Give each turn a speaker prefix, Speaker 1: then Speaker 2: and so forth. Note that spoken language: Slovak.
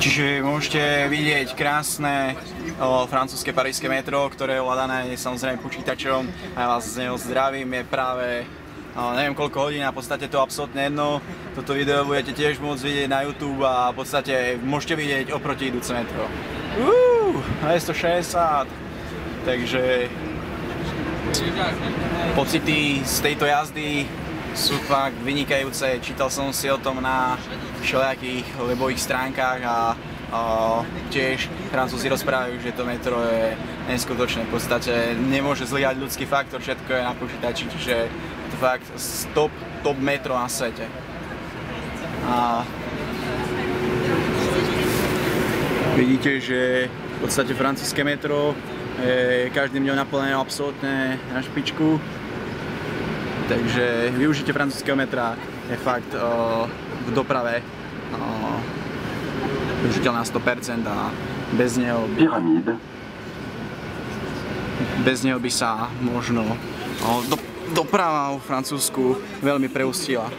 Speaker 1: Čiže môžete vidieť krásne francúzske parížske metro, ktoré je ovládané samozrejme počítačom a ja vás z neho zdravím. Je práve neviem koľko hodín a v podstate to absolútne jedno. Toto video budete tiež môcť vidieť na YouTube a v podstate môžete vidieť oproti idúce metro. 260. Takže pocity z tejto jazdy sú fakt vynikajúce. Čítal som si o tom na všelijakých webových stránkach a tiež Francúzi rozprávajú, že to metro je neskutočné. V podstate nemôže zlyhať ľudský faktor, všetko je na počítači, čiže je to fakt top metro na svete. A vidíte, že v podstate francúzske metro je každým dňom naplnené absolútne na špičku. Takže využitie francúzskeho metra je fakt v doprave využiteľné na 100% a bez neho by sa možno doprava vo Francúzsku veľmi preustila.